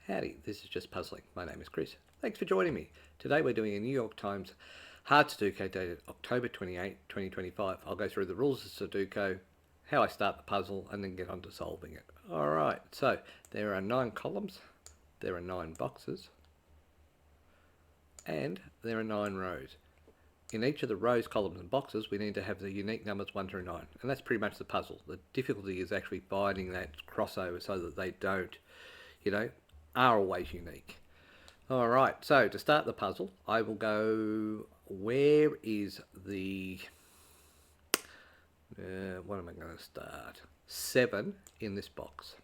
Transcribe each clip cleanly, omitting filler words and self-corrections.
Howdy, this is Just Puzzling. My name is Chris. Thanks for joining me. Today we're doing a New York Times Hard Sudoku dated October 28, 2025. I'll go through the rules of Sudoku, how I start the puzzle, and then get on to solving it. Alright, so there are 9 columns, there are 9 boxes, and there are 9 rows. In each of the rows, columns, and boxes, we need to have the unique numbers 1 through 9. And that's pretty much the puzzle. The difficulty is actually finding that crossover so that they don't, are always unique. Alright, so to start the puzzle, I will go, where is the, what am I going to start? 7 in this box.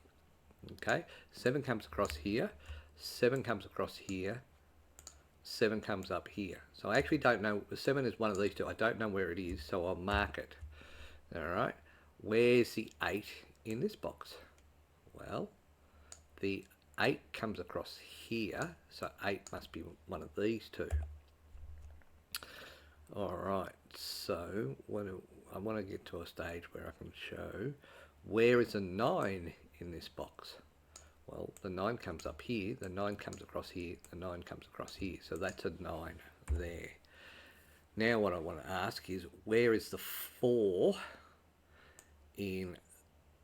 Okay, 7 comes across here, 7 comes across here, 7 comes up here. So I actually don't know, 7 is one of these two, I don't know where it is, so I'll mark it. Alright, where's the 8 in this box? Well, the 8 comes across here, so 8 must be one of these two. Alright, so I want to get to a stage where I can show where is a 9 in this box. Well, the 9 comes up here, the 9 comes across here, the 9 comes across here, so that's a 9 there. Now what I want to ask is, where is the 4 in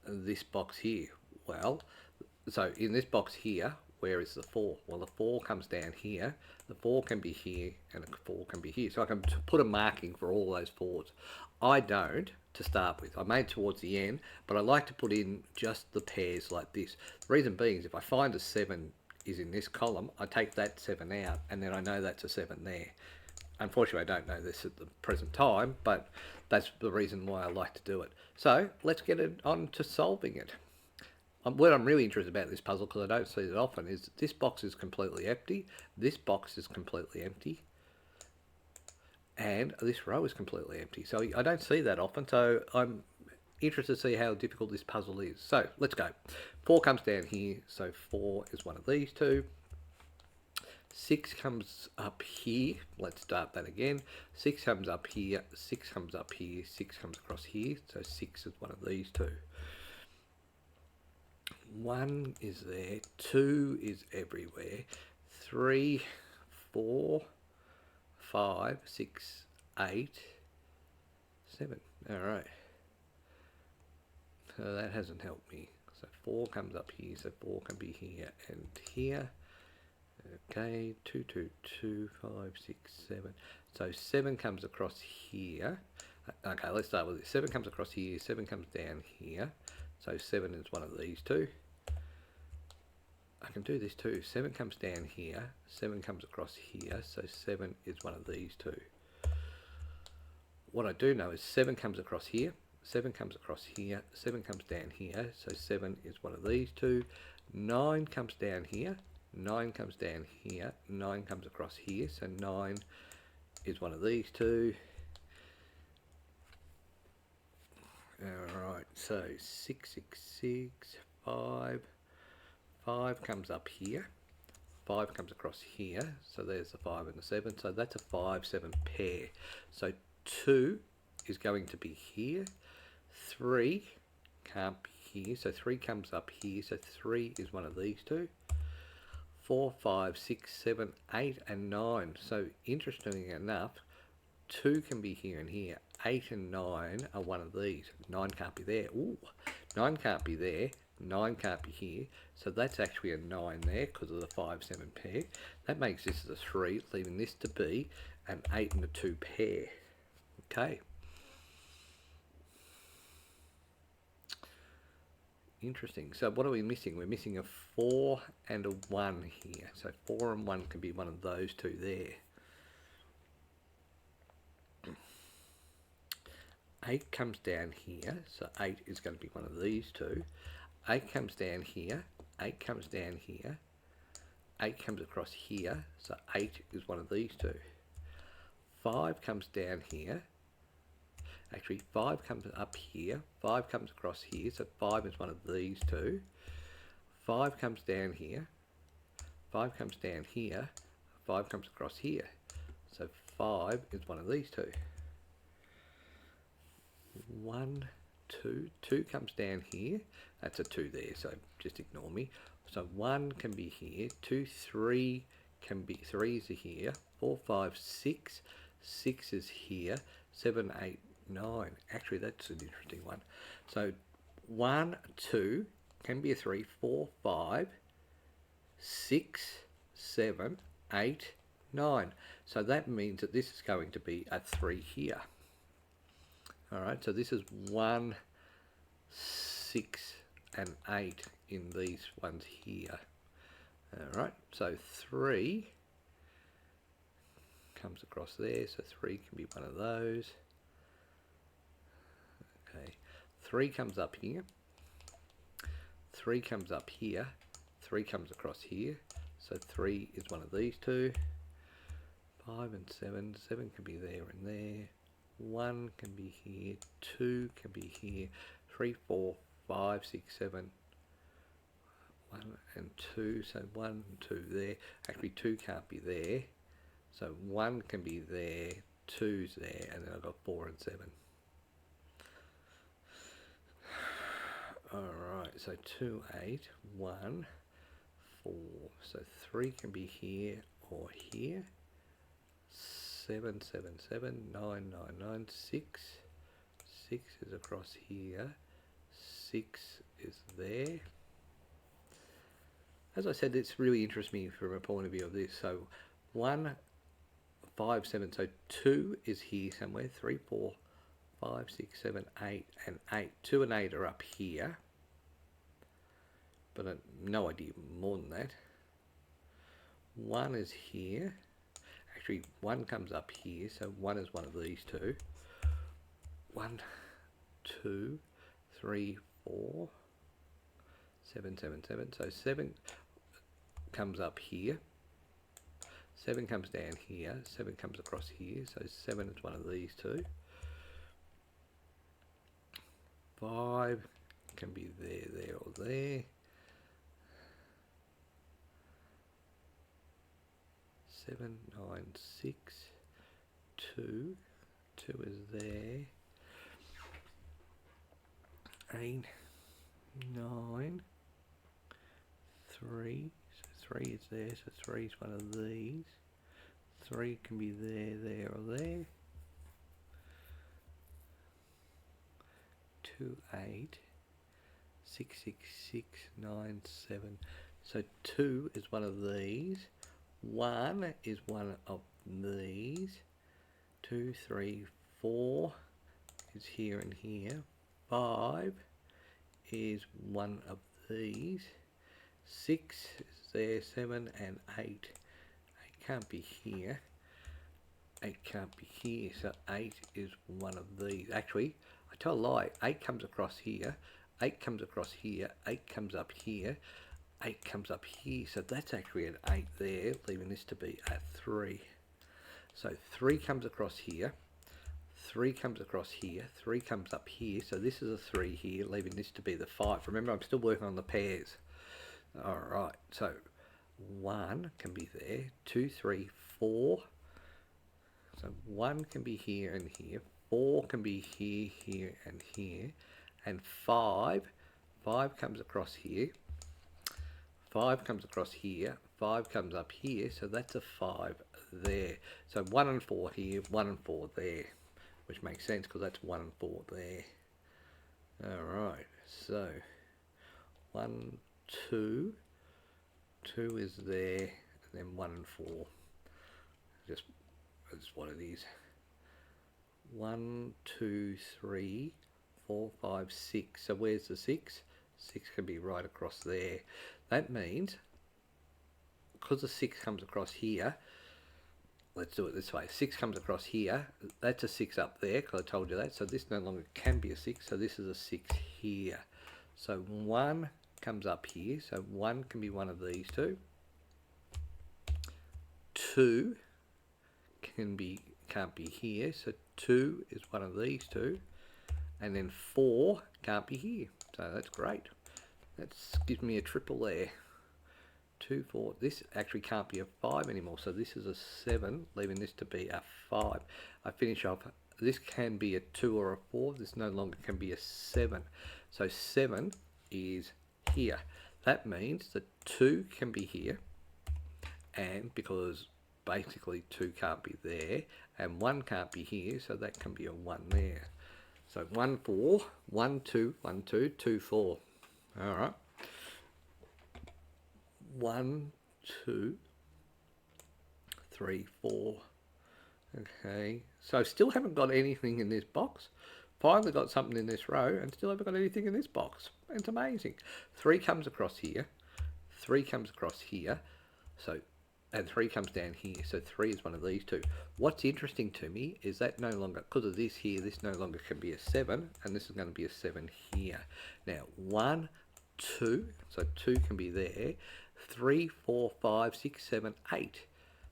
this box here? Well, so in this box here, where is the 4? Well, the 4 comes down here, the 4 can be here, and the 4 can be here. So I can put a marking for all those 4s. I don't, to start with. I made towards the end, but I like to put in just the pairs like this. The reason being is if I find a 7 is in this column, I take that 7 out, and then I know that's a 7 there. Unfortunately, I don't know this at the present time, but that's the reason why I like to do it. So let's get on to solving it. What I'm really interested about this puzzle, because I don't see it often, is this box is completely empty, this box is completely empty, and this row is completely empty. So I don't see that often, so I'm interested to see how difficult this puzzle is. So let's go. 4 comes down here, so 4 is one of these two. 6 comes up here, let's start that again. 6 comes up here, 6 comes up here, 6 comes across here, so 6 is one of these two. 1 is there, 2 is everywhere, 3, 4, 5, 6, 8, 7. Alright. So that hasn't helped me. So 4 comes up here, so 4 can be here and here. Okay, 2, 2, 2, 5, 6, 7. So 7 comes across here. Okay, let's start with this. 7 comes across here, 7 comes down here. So 7 is one of these two. I can do this too. 7 comes down here, 7 comes across here, so 7 is one of these two. What I do know is 7 comes across here, 7 comes across here, 7 comes down here, so 7 is one of these two. 9 comes down here, 9 comes down here, 9 comes across here, so 9 is one of these two. Alright, so 6, 6, 6, 5. 5 comes up here, 5 comes across here, so there's the 5 and the 7, so that's a 5, 7 pair. So 2 is going to be here, 3 can't be here, so 3 comes up here, so 3 is one of these two. 4, 5, 6, 7, 8 and 9, so interestingly enough, 2 can be here and here, 8 and 9 are one of these. 9 can't be there, ooh, 9 can't be there, 9 can't be here, so that's actually a 9 there because of the 5, 7 pair. That makes this as a 3, leaving this to be an 8 and a 2 pair. Okay. Interesting. So what are we missing? We're missing a 4 and a 1 here. So 4 and 1 can be one of those two there. 8 comes down here, so 8 is going to be one of these two. 8 comes down here, 8 comes down here, 8 comes across here, so 8 is one of these two. 5 comes down here, actually 5 comes up here, 5 comes across here, so 5 is one of these two. 5 comes down here, 5 comes down here, 5 comes across here, so 5 is one of these two. 1, 2. 2 comes down here. That's a 2 there, so just ignore me. So 1 can be here. 2, 3 can be, 3 is here. 4, 5, 6. 6 is here. 7, 8, 9. Actually, that's an interesting one. So 1, 2 can be a 3, 4, 5, 6, 7, 8, 9. So that means that this is going to be a 3 here. All right, so this is 1, 6, and 8 in these ones here. All right, so 3 comes across there, so 3 can be one of those. Okay, 3 comes up here. 3 comes up here. 3 comes across here. So 3 is one of these two. 5 and 7. 7 can be there and there. 1 can be here. 2 can be here. 3, 4, 5, 6, 7. 1 and 2. So 1 and 2 there. Actually, 2 can't be there. So 1 can be there. 2's there. And then I've got 4 and 7. Alright, so 2, 8, 1, 4. So 3 can be here or here. 7, 7, 7, 9, 9, 9, 6. 6 is across here. 6 is there. As I said, this really interests me from a point of view of this. So 1, 5, 7. So 2 is here somewhere. 3, 4, 5, 6, 7, 8, and 8. 2 and 8 are up here. But no idea more than that. 1 is here. Actually, 1 comes up here, so 1 is one of these two. 1, 2, 3, 4, 7, 7, 7. So 7 comes up here. 7 comes down here. 7 comes across here. So 7 is one of these two. 5 can be there, there, or there. 7, 9, 6, 2. 2 is there. 8, 9, 3. So 3 is there, so 3 is one of these. 3 can be there, there, or there. 2, 8. 6, 6, 6, 9, 7. So 2 is one of these. 1 is one of these. 2, 3, 4 is here and here. 5 is one of these. 6 is there. 7 and 8. 8 can't be here. 8 can't be here. So 8 is one of these. Actually, I tell a lie. 8 comes across here. 8 comes across here. 8 comes up here. 8 comes up here, so that's actually an 8 there, leaving this to be a 3. So 3 comes across here, 3 comes across here, 3 comes up here, so this is a 3 here, leaving this to be the 5. Remember, I'm still working on the pairs. Alright, so 1 can be there, 2, 3, 4. So 1 can be here and here, 4 can be here, here, and here, and 5 comes across here. 5 comes across here, 5 comes up here, so that's a 5 there. So 1 and 4 here, 1 and 4 there, which makes sense because that's 1 and 4 there. Alright, so 1, 2, 2 is there, and then 1 and 4. Just that's what it is. 1, 2, 3, 4, 5, 6. So where's the 6? 6 can be right across there. That means, because the 6 comes across here, let's do it this way. 6 comes across here, that's a 6 up there, because I told you that. So this no longer can be a 6, so this is a 6 here. So 1 comes up here, so 1 can be one of these two. 2 can't be here, so 2 is one of these two. And then 4 can't be here, so that's great. That gives me a triple there. 2, 4. This actually can't be a 5 anymore, so this is a 7, leaving this to be a 5. I finish off this can be a 2 or a 4. This no longer can be a 7. So 7 is here. That means that 2 can be here, and because basically 2 can't be there, and 1 can't be here, so that can be a 1 there. So 1, 4, 1, 2, 1, 2, 2, 4. All right. 1, 2, 3, 4. Okay, so still haven't got anything in this box. Finally got something in this row and still haven't got anything in this box. It's amazing. 3 comes across here. 3 comes across here. So, and 3 comes down here. So 3 is one of these two. What's interesting to me is that no longer, because of this here, this no longer can be a 7. And this is going to be a 7 here. Now, 1, 2. So 2 can be there. 3, 4, 5, 6, 7, 8.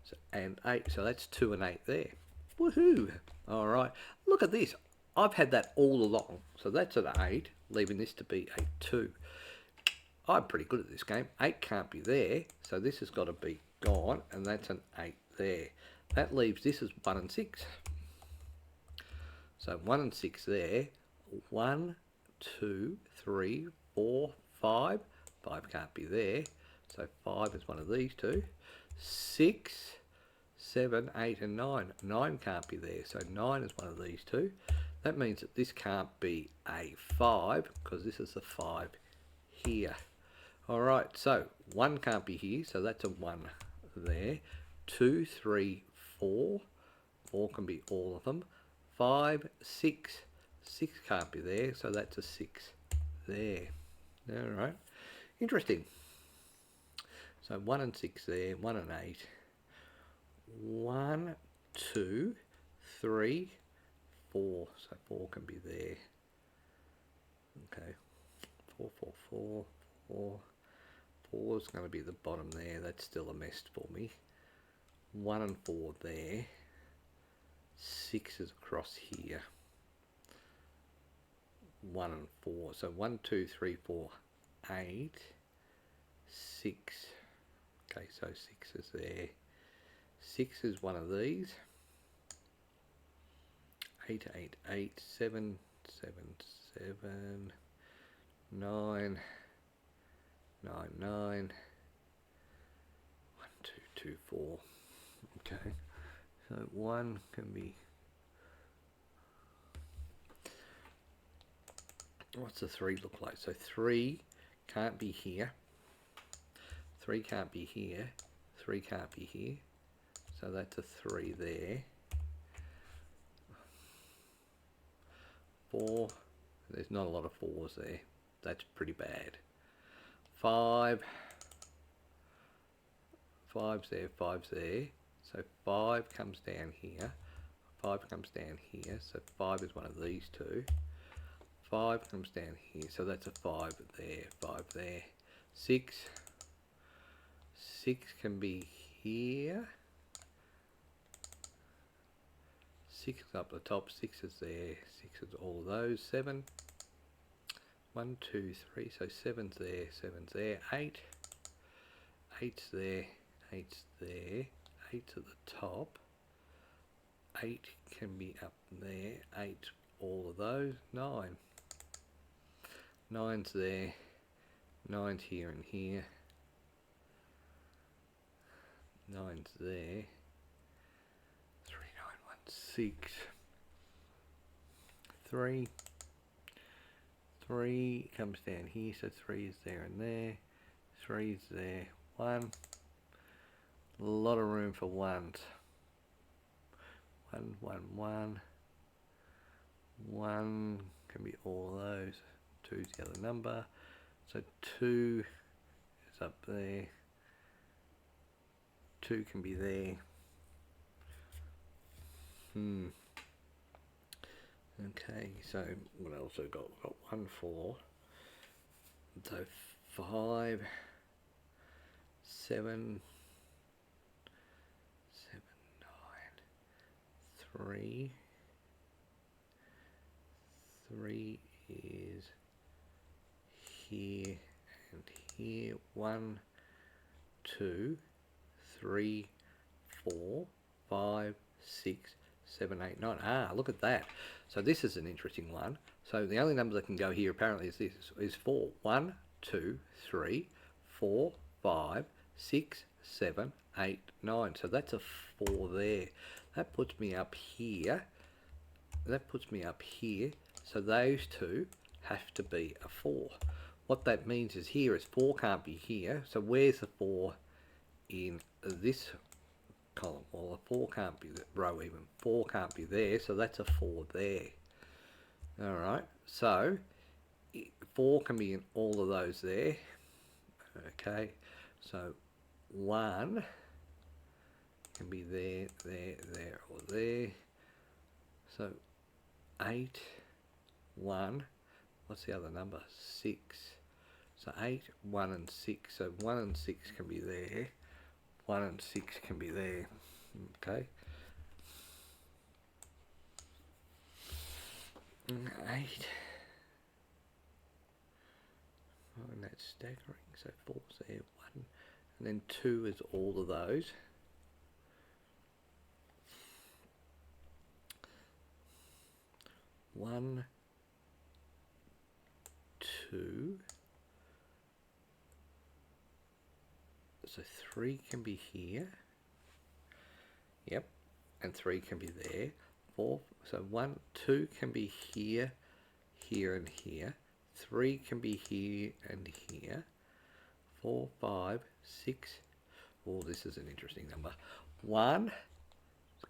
So, and 8, so that's 2 and 8 there. Woohoo! All right, look at this. I've had that all along. So that's an 8, leaving this to be a 2. I'm pretty good at this game. 8 can't be there, so this has got to be gone, and that's an 8 there. That leaves this as 1 and 6. So 1 and 6 there. 1, 2, 3, 4, 5. 5 can't be there, so 5 is one of these two. 6, 7, 8 and 9. 9 can't be there, so 9 is one of these two. That means that this can't be a 5 because this is a 5 here. Alright, so 1 can't be here, so that's a 1 there. 2, 3, 4. 4 can be all of them. 5, 6. 6 can't be there, so that's a 6 there. Alright, interesting. So 1 and 6 there, 1 and 8. 1, 2, 3, 4. So 4 can be there. Okay. 4, 4, 4, 4. 4 is going to be the bottom there. That's still a mess for me. 1 and 4 there. 6 is across here. 1 and 4. So 1, 2, 3, 4, 8. 6. Okay, so 6 is there. 6 is one of these. 8, 8, 8, 7, 7, 7, 9, 9, 9, 1, 2, 2, 4. Okay, so 1 can be, what's the 3 look like? So 3 can't be here. 3 can't be here. 3 can't be here. So that's a 3 there. 4. There's not a lot of 4s there. That's pretty bad. 5. 5's there. 5's there. So 5 comes down here. 5 comes down here. So 5 is one of these two. 5 comes down here. So that's a 5 there. 5 there. 6. 6 can be here. 6 is up the top, 6 is there, 6 is all of those, 7, 1, 2, 3, so 7's there, 7's there, 8, 8's there, 8's there, 8's at the top, 8 can be up there, 8, all of those, 9, 9's there, 9's here and here, 9's there, 6, 3, 3 comes down here, so 3 is there and there, 3 is there, 1, a lot of room for 1s, 1, 1, 1, 1 can be all those, 2 is the other number, so 2 is up there, 2 can be there. Okay, so what else have we got? We've got 1, 4. So 5, 7, 7, 9, 3. 3 is here and here. 1, 2, 3, 4, 5, 6, 7, 8, 9. Ah, look at that. So this is an interesting one. So the only number that can go here apparently is this, is 4. 1, 2, 3, 4, 5, 6, 7, 8, 9. So that's a 4 there. That puts me up here. That puts me up here. So those two have to be a 4. What that means is here is 4 can't be here. So where's the 4 in this column? Well, a 4 can't be the row even. 4 can't be there, so that's a 4 there. Alright, so 4 can be in all of those there. Okay, so 1 can be there, there, there, or there. So 8, 1, what's the other number? 6. So 8, 1 and 6. So 1 and 6 can be there. 1 and 6 can be there. Okay. 8. Oh, and that's staggering. So 4's there, 1. And then 2 is all of those. One, 2. So 3 can be here. Yep. And 3 can be there. 4. So 1, 2 can be here, here, and here. 3 can be here and here. 4, 5, 6. Oh, this is an interesting number. 1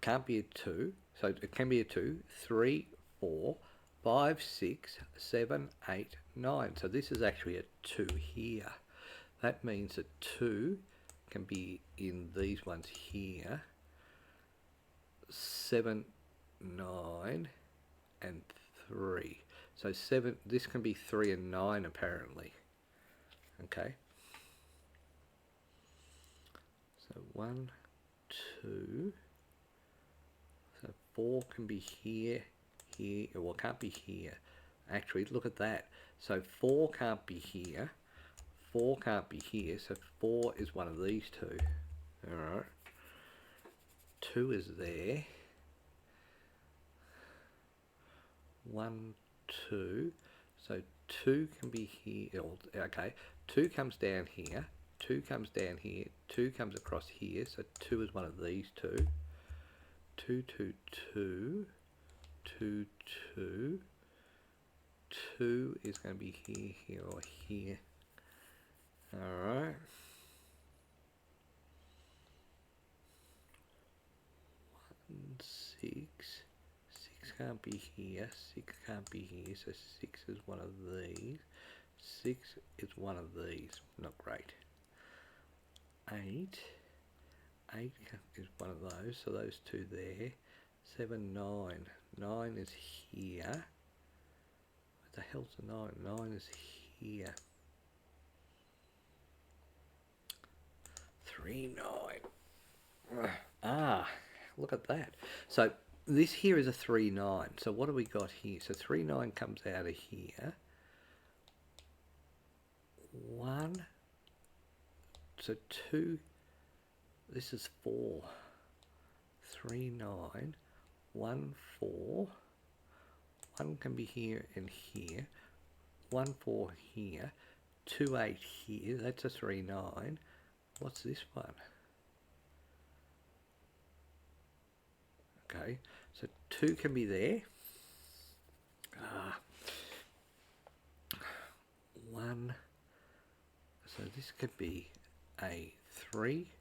can't be a 2. So it can be a 2. 3, 4, 5, 6, 7, 8, 9. So this is actually a 2 here. That means that 2 can be in these ones here. 7, 9, and 3. So 7, this can be 3 and 9 apparently. Okay. So 1, 2. So 4 can be here, here, well, it can't be here. Actually, look at that. So 4 can't be here. 4 can't be here. So 4 is one of these two. Alright. 2 is there. 1, 2. So 2 can be here. Okay. 2 comes down here. 2 comes down here. 2 comes across here. So 2 is one of these two. 2, 2, 2. 2, 2. 2 is going to be here, here, or here. Alright. 1, 6. 6 can't be here. 6 can't be here. So 6 is one of these. 6 is one of these. Not great. 8. 8 is one of those. So those two there. 7, 9. 9 is here. What the hell's a 9? 9 is here. 3, 9. Ah, look at that. So this here is a 3, 9. So what do we got here? So 3, 9 comes out of here. 1. So 2. This is 4. 3, 9. 1, 4. 1 can be here and here. 1, 4 here. 2, 8 here. That's a 3, 9. What's this one? Okay, so 2 can be there. 1. So this could be a 3.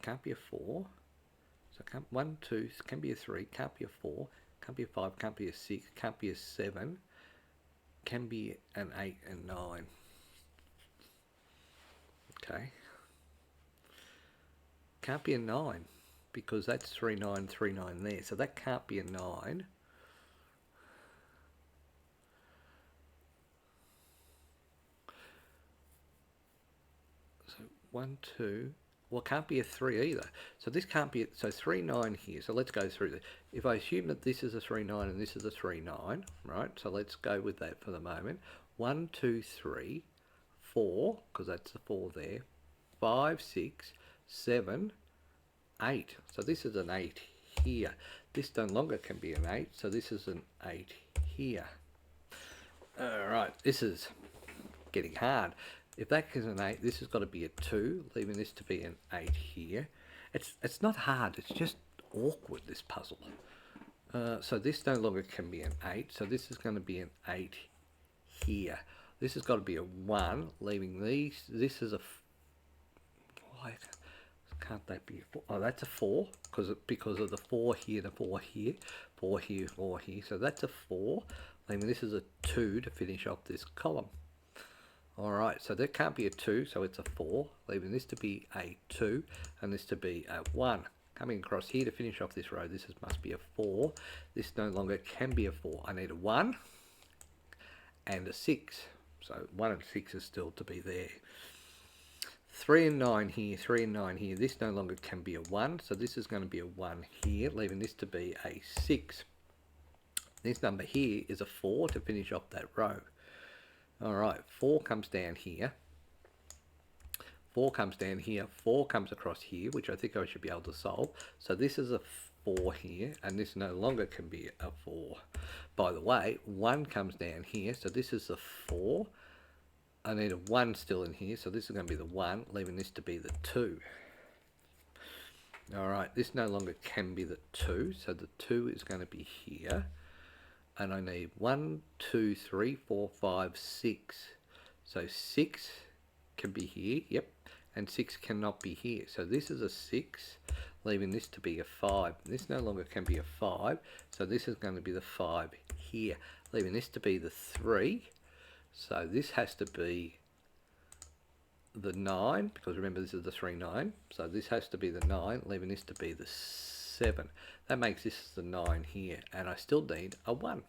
Can't be a 4. So 1, 2 can be a 3. Can't be a 4. Can't be a 5. Can't be a 6. Can't be a 7. Can be an 8 and 9. Okay. Can't be a 9 because that's 3, 9, 3, 9 there. So that can't be a 9. So 1, 2. Well, it can't be a 3 either. So this can't be, so 3, 9 here. So let's go through this. If I assume that this is a 3, 9 and this is a 3, 9, right? So let's go with that for the moment. 1, 2, 3, 4, because that's the 4 there. 5, 6, 7, 8. So this is an 8 here. This no longer can be an 8, so this is an 8 here. Alright, this is getting hard. If that is an 8, this has got to be a 2, leaving this to be an 8 here. It's not hard, it's just awkward, this puzzle. So this no longer can be an 8, so this is going to be an 8 here. This has got to be a 1, leaving these. This is a... Why can't that be a 4? Oh, that's a 4, because of the 4 here, the 4 here, 4 here, 4 here. So that's a 4, leaving this is a 2 to finish off this column. Alright, so there can't be a 2, so it's a 4, leaving this to be a 2, and this to be a 1. Coming across here to finish off this row, must be a 4. This no longer can be a 4. I need a 1 and a 6. So 1 and 6 is still to be there. 3 and 9 here, 3 and 9 here. This no longer can be a 1, so this is going to be a 1 here, leaving this to be a 6. This number here is a 4 to finish off that row. Alright, 4 comes down here. 4 comes down here, 4 comes across here, which I think I should be able to solve. So this is a 4 here, and this no longer can be a 4. By the way, 1 comes down here, so this is a 4. I need a 1 still in here, so this is going to be the 1, leaving this to be the 2. Alright, this no longer can be the 2, so the 2 is going to be here. And I need 1, 2, 3, 4, 5, 6. So 6 can be here, yep, and 6 cannot be here. So this is a 6, leaving this to be a 5. This no longer can be a 5, so this is going to be the 5 here, leaving this to be the 3. So this has to be the 9, because remember this is the 3, 9. So this has to be the 9, leaving this to be the 7. That makes this the 9 here, and I still need a 1.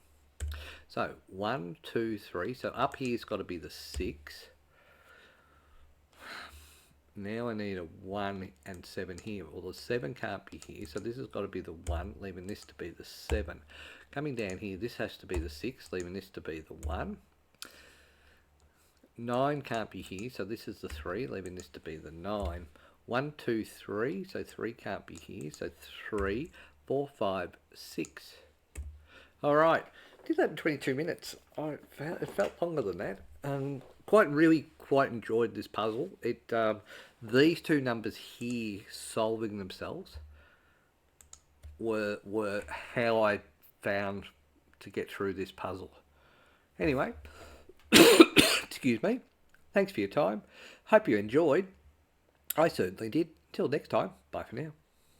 So 1, 2, 3. So up here's got to be the 6. Now I need a 1 and 7 here. Well, the 7 can't be here, so this has got to be the 1, leaving this to be the 7. Coming down here, this has to be the 6, leaving this to be the 1. 9 can't be here, so this is the 3, leaving this to be the 9. 1, 2, 3, so 3 can't be here, so 3, 4, 5, 6. Alright, did that in 22 minutes. It felt longer than that. Quite enjoyed this puzzle. These two numbers here solving themselves were how I found to get through this puzzle. Anyway, excuse me. Thanks for your time. Hope you enjoyed. I certainly did. Till next time. Bye for now.